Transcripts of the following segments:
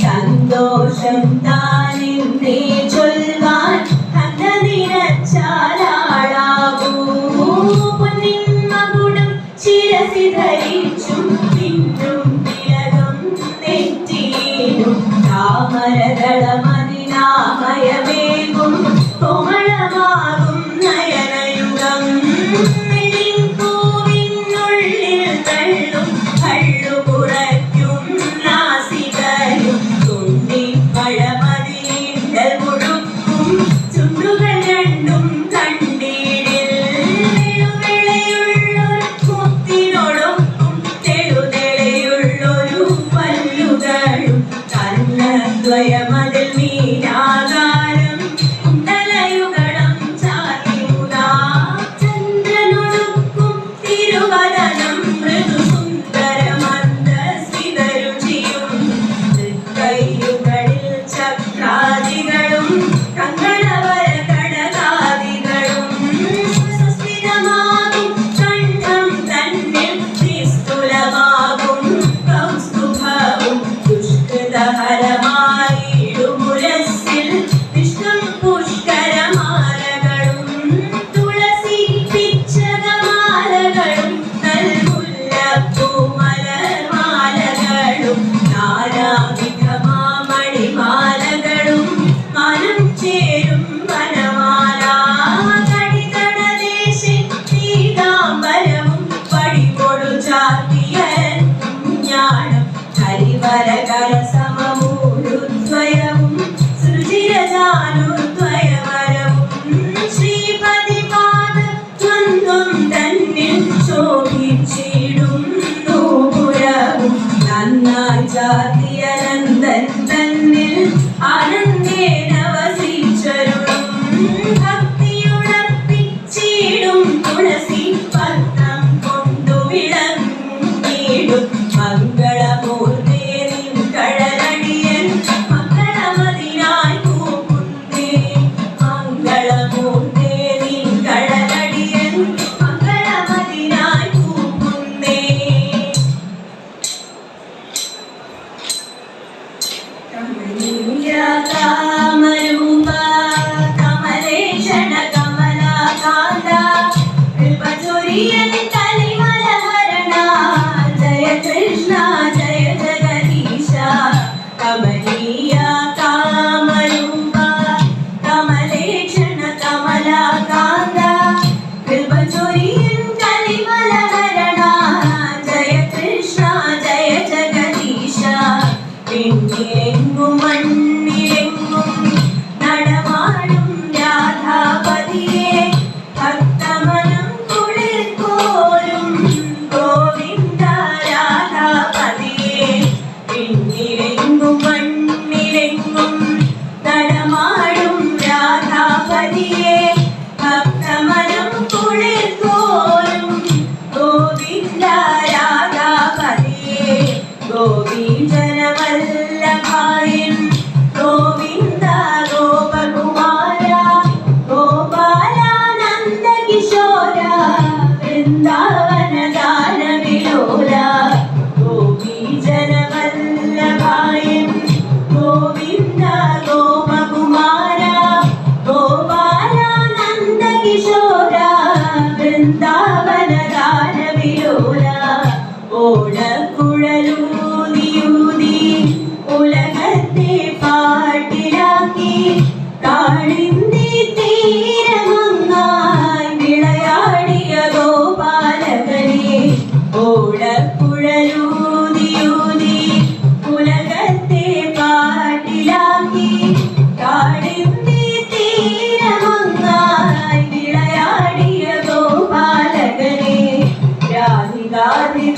സന്തോഷം താനെന്നേ ചൊൽവാൻ കണ്ട നിറച്ചാലാളാകൂ പൊന്നിൻ മകുടം ശിരസി ധരിച്ചും പിന്നും തിലകം നെറ്റിയിലും താമരദളമതിനാമയമേകും കോമളമാകും നയനയുഗം പൂവിനുള്ളിൽ തള്ളും കള്ളു കുറയ്ക്കും നാസികയും പഴമതിൽ മുഴുക്കും ചുണ്ടുകൾ രണ്ടും കണ്ടീടിൽ വെളുവിളയുള്ളൊരു മുത്തിനോടൊപ്പം തെളുതെളയുള്ളൊരു പല്ലുകളും കന്നദ്വയമതിൽ മീനാകാരം കുണ്ടലയുകളം ചാതിമുതാ ചന്ദ്രനൊടുക്കും തിരുവദനം മൃദു സുന്ദരമന്ദസ്മിതരുചിയും കൈയുകളിൽ ചക്രാദികളും കങ്കണവര കടകാദികളും സുസ്മിതമാകും കണ്ഠം തന്നിൽ നിസ്തുലമാകും കൗസ്തുഭവും ദുഷ്കൃതഹരമായിടുമുരസ്സിൽ വിഷ്ണു പുഷ്കരമാലകളും തുളസി പിച്ചകമാലകളും നൽമുല്ലപ്പൂമലർമാലകളും നാനാവിധമാമണിമാലകളും മനം ചേരും വനമാല കടികടദേശി പീതാംബരവും പടികൊടു ചാത്തിയഞ്ഞാണം ഹരിവരകര സമമൂരുദ്വയവും സൃജിരജാനുദ്വയവരവും ശ്രീപതിപാദ ദ്വന്ദ്വം തന്നിൽ ശോഭിച്ചിടും നൂപുരവും നന്നായി ചാത്തിയനന്ദൻ തന്നിൽ ആനന്ദേന വസിച്ചരുളും ഭക്തിയുണർപ്പിച്ചിടും തുളസി പത്രം കൊണ്ടു വിളങ്ങിടും മംഗളമൂർത്തേ നിൻ കഴലടിയൻ മംഗളമതിനായി കൂക്കുന്നേ മംഗളമൂർത്തേ നിൻ കഴലടിയൻ മംഗളമതിനായി കൂക്കുന്നേ കാമരൂപ കമലേശന കമലാകാന്ത കൃപചൊരിയൻ കലിമലഹരണ ജയ കൃഷ്ണ ജയ ജഗദീശ കമനീയ കാമരൂപ കമലേശന കമലാകാന്ത കൃപചൊരിയൻ കലിമലഹരണ ജയ കൃഷ്ണ ജയ ജഗദീശ പിന്നിലെങ്ങും മണ്ണിലെങ്ങും നടമാടും രാധാപതിയെ ഭക്തമനം കുളിർക്കോലും ഗോവിന്ദ രാധാപതിയെ പിന്നിലെങ്ങും മണ്ണിലെങ്ങും നടമാടും രാധാപതിയെ ഭക്തമനം കുളിർക്കോലും ഗോവിന്ദ രാധാപതിയെ ഗോപീജനവല്ലഭായൻ ഗോവിന്ദ ഗോപകുമാര ഗോപാലാനന്ദ കിശോര വൃന്ദാവന ഗാനവിലോല ഗോപീജനവല്ലഭായൻ ഗോവിന്ദ ഗോപകുമാര ഗോപാലാനന്ദ കിശോര വൃന്ദാവന ഗാനവിലോല ഓടക്കുഴലൂതിയൂതി ഉലകത്തെ പാട്ടിലാക്കി കാളിന്തി തീരമങ്ങാ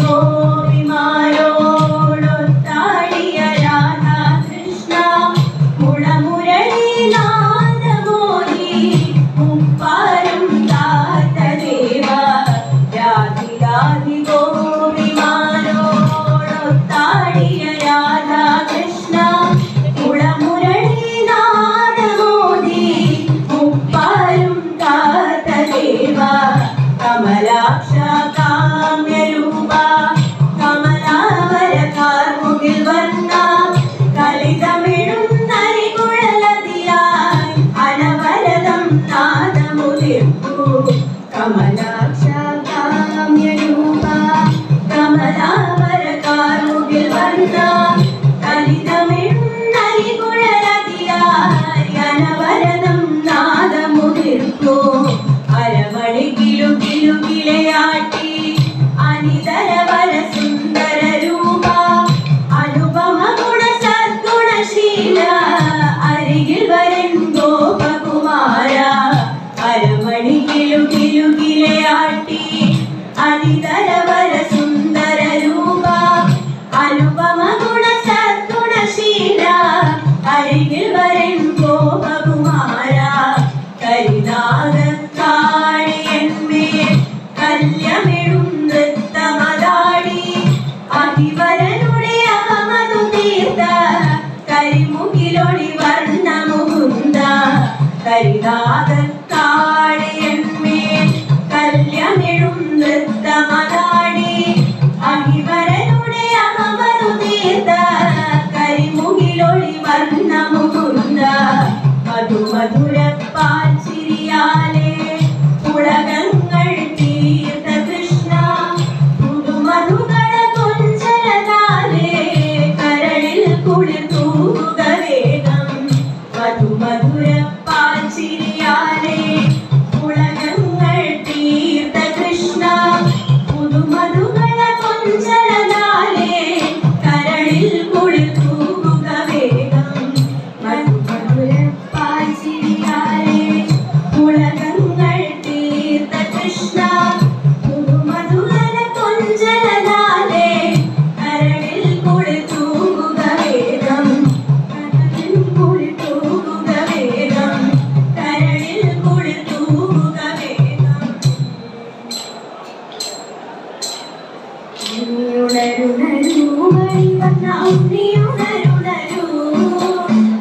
ഗോപിമാരോടൊത്താടിയ രാധാകൃഷ്ണ മുളമുരളീനാദമോദി മുപ്പാരും കാത്ത ദേവ രാധിരാധി ഗോപിമാരോടൊത്താടിയ രാധാകൃഷ്ണ മുളമുരളീനാദമോദി മുപ്പാരും കാത്ത ദേവ കമലാക്ഷ കാമ്യരൂപ കമലാവര കാർമുകിൽ വർണ്ണ കളിതമിഴുന്നരികുഴലതിയായി അനവരതം നാദമുതിർപ്പു കമലാക്ഷ കാമ്യരൂപ കമലാവര കാർമുകിൽ വർണ്ണ കളിതമിഴുന്നരികുഴലതിയായി അനവരതം നാദമുതിർപ്പു അരമണി കിലുകിലുകിലയാട്ടി അനിതരവര സുന്ദര രൂപ അനുപമ ഗുണ സദ്ഗുണശീല അരികിൽ വരൻ ഗോപകുമാര അരമണി കിലുകിലുകിലയാട്ടി അനിതരവര സുന്ദര രൂപ അനുപമ ഗുണ സദ്ഗുണശീല അരികിൽ വരൻ ഗോപകുമാര കരിനാഗക്കാളിയന്മേൽ കല്യമിഴും നൃത്തമതാടി അഹിവരനുടെ അഹമതു തീർത്ത കരിമുകിലൊളി വർണ്ണമുകുന്ദ കരിനാഗക്കാളിയന്മേൽ കല്യമിഴും നൃത്തമതാടി അഹിവരനുടെ അഹമതു തീർത്ത കരിമുകിലൊളി വർണ്ണമുകുന്ദ മധുമധുര പാച്ചിരിയാലേ ഉളകങ്ങൾ തീർത്ത കൃഷ്ണ പുതുമധുകള കൊഞ്ചലതാലേ കരളിൽ കുളിർ തൂകുക വേഗം മധുമധുര പാച്ചിരിയാലേ ഉളകങ്ങൾ തീർത്ത കൃഷ്ണ പുതുമധുകള കൊഞ്ചലതാലേ കരളിൽ കുളിർ തൂകുക വേഗം മധുമധുര പാച്ചിരിയാലേ ഉളകങ്ങൾ തീർത്ത കൃഷ്ണ പുതുമധുകര കൊഞ്ചലതാലേ കരളിൽ കുളിർ തൂകുക വേഗം കരളിൽ കുളിർ തൂകുക വേഗം കരളിൽ കുളിർ തൂകുക വേഗം ഉണരുണരൂ വഴിവന്ന ഉണ്ണിയുണരുണരൂ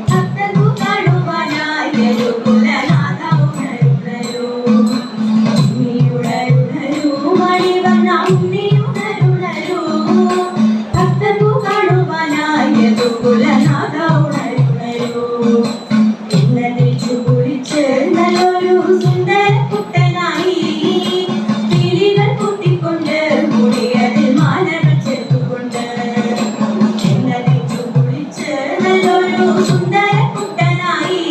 ഭക്തർക്കു കാണുവാനായൊരു കുലനാഥ ഉണരുണരൂ ഉണ്ണിയുണരുണരൂ വഴിവന്ന ഉണ്ണിയുണരുണരൂ ഭക്തർക്കു കാണുവാനായൊരു കുലനാഥ ഉണരുണരൂ ഇന്നതിച്ചു കുളിച്ച് നല്ലൊരു സുന്ദര കുട്ടനായി കിളികൾ കൂട്ടിക്കൊണ്ട് മുടിയതിൽ മാലകൾ ചേർത്തുകൊണ്ട് എന്നതിച്ചു കുളിച്ച് നല്ലൊരു സുന്ദര കുട്ടനായി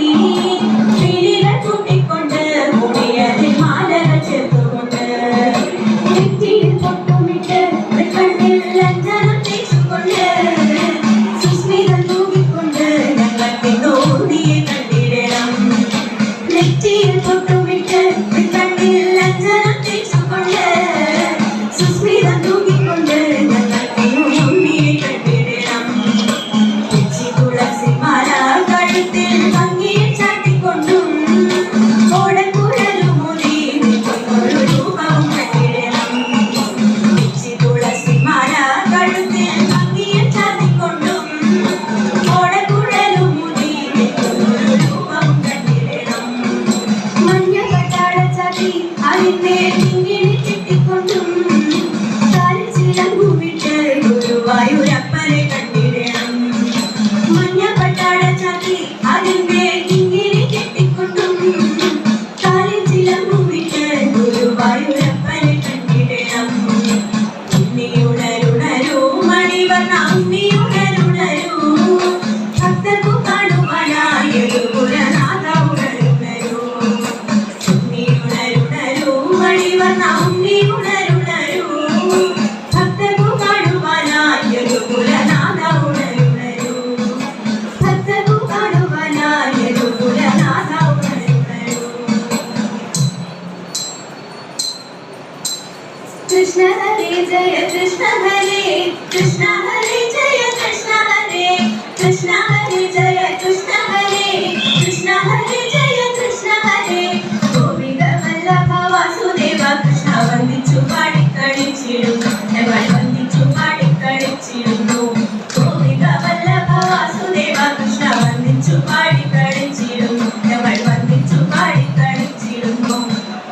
കിളികൾ കൂട്ടിക്കൊണ്ട് മുടിയതിൽ മാലകൾ ചേർത്തുകൊണ്ട് നെറ്റിയിൽ പൊട്ടുമിട്ട് കണ്ണിൽ ലജ്ജനം തേച്ചുകൊണ്ട് സുസ്മിതം തൂകിക്കൊണ്ട് ഞങ്ങൾക്ക് തോന്നിയെ കണ്ടിടണം നെറ്റിയിൽ പൊട്ടുമിട്ട് കണ്ണിൽ ലജ്ജനം തേച്ചുകൊണ്ട് സുസ്മിതം തൂകിക്കൊണ്ട് ഞങ്ങൾക്ക് തോന്നിയെ കണ്ടിടണം ഉച്ചി തുളസിമാല കഴുത്തിൽ ഭംഗിയിൽ ചാട്ടിക്കൊണ്ടും ഓടക്കുഴലുമൂലി നിൽക്കുന്നൊരു രൂപവും കണ്ടിടണം ഉച്ചി തുളസിമാല കഴുത്തിൽ ഭംഗിയിൽ ചാട്ടിക്കൊണ്ടും ഓടക്കുഴലുമൂലി നിൽക്കുന്നൊരു രൂപവും കണ്ടിടണം മഞ്ഞ പട്ടാള ചാട്ടി അതിന്മേൽ ഇങ്ങനെ ചുറ്റിക്കൊണ്ടും കാലിൽ ചിലങ്കുമിട്ട് ഗുരുവായൂരപ്പനെ കണ്ടിടണം മഞ്ഞ പട്ടാള ചാട്ടി അതിന്മേൽ ഇങ്ങനെ ചുറ്റിക്കൊണ്ടും കാലിൽ ചിലങ്കുമിട്ട് ഗുരുവായൂരപ്പനെ കണ്ടിടണം ഉണ്ണിയുണരുണരൂ മണിവർണ്ണ ഉണ്ണിയുണരുണരൂ ഭക്തർക്കു കാണുവാനായൊരു കുലനാഥ ഉണരുണരൂ ഉണ്ണിയുണരുണരൂ മണിവർണ്ണ कृष्ण हरे जय कृष्ण हरे कृष्ण हरे जय कृष्ण हरे कृष्ण हरे जय कृष्ण हरे कृष्ण हरे जय कृष्ण हरे गोविंद वल्लभ वासुदेव कृष्ण वंदिച്ചു പാടി കളിച്ചിടുന്നു ഞങ്ങൾ വന്ദിച്ചു പാടി കളിച്ചിടുന്നു ഗോവിന്ദ വല്ലഭ വാസുദേവ കൃഷ്ണ വന്ദിച്ചു പാടി കളിച്ചിടുന്നു ഞങ്ങൾ വന്ദിച്ചു പാടി കളിച്ചിടുന്നു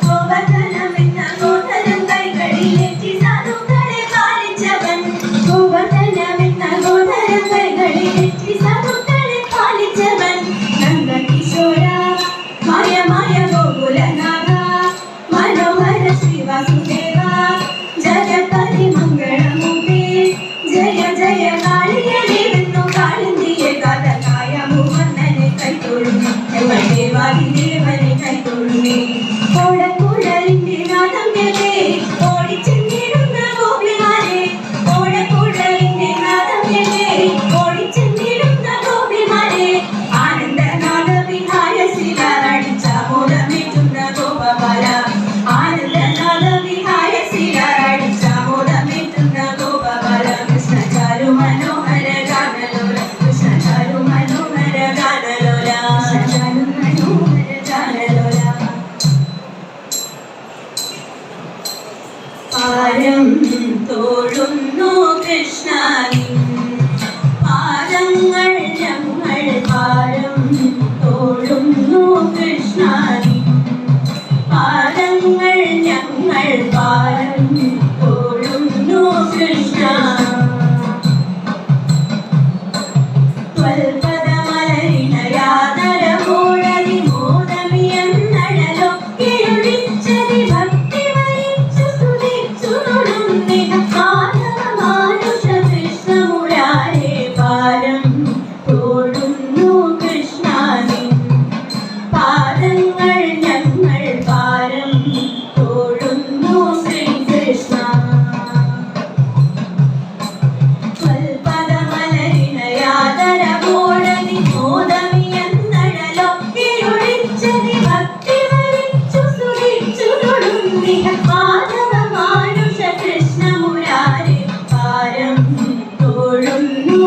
ഗോവർദ്ധനമെന്ന ഗോധനം കൈകളിലേറ്റി സാധുക്കളെ പാലിച്ചവൻ ഗോവർദ്ധനമെന്ന ഗോധനം കൈകളിലേറ്റി സാധുക്കളെ പാലിച്ചവൻ നന്ദകിശോര മായ മായ ഗോകുലനാഥ മനോഹര ശ്രീവാസുദേവ ജഗപതി മംഗളമൂർത്തി ജയ ജയ കാളിയലിരുന്നു കാളിന്തിയെ കാതകായ മുഹമ്മദനെ കൈതൊഴുന്നു ഞങ്ങൾ ദേവാദിദേവനെ കൈതൊഴുന്നേ ഓടക്കുഴലിന്റെ നാദം കേട്ടേ ഓടിച്ചെന്നിടുന്ന ഗോപിമാരെ ഓടക്കുഴലിന്റെ നാദം കേട്ടേ ഓടിച്ചെന്നിടുന്ന ഗോപിമാരെ ആനന്ദനാദ വിഹായ ശിലാടിച്ച മോദമേറ്റുന്ന ഗോപബാല ആനന്ദനാദ വിഹായ ശിലാടിച്ച മോദമേറ്റുന്ന ഗോപബാല കൃഷ്ണ ചാരു മനോഹര ഗാനലോല കൃഷ്ണ ചാരു മനോഹര ഗാനലോല കൃഷ്ണ ചാരു മനോഹര ഗാനലോല പാരം തോഴുന്നു കൃഷ്ണ നിൻ പാദങ്ങൾ ഞങ്ങൾ പാരം തോഴുന്നു കൃഷ്ണ നിൻ പാദങ്ങൾ ഞങ്ങൾ പാരം തോഴുന്നു കൃഷ്ണ ത്വൽപദമലരിണയാദരമോടതി മോദമിയെന്നഴലൊക്കെയൊഴിച്ചതി ഭക്തി വരിച്ചു സ്തുതിച്ചു തൊഴുന്നിത മാധവ മാനുഷ കൃഷ്ണമുരാരേ പാരം തോഴുന്നു കൃഷ്ണ നിൻ പാദങ്ങൾ ഞങ്ങൾ പാരം തോഴുന്നു ശ്രീകൃഷ്ണ ത്വൽപദമലരിണയാദരമോടതി മോദമിയെന്നഴലൊക്കെയൊഴിച്ചതി ഭക്തി വരിച്ചു സ്തുതിച്ചു തൊഴുന്നിത മാധവ മാനുഷ കൃഷ്ണമുരാരേ പാരം തോഴുന്നു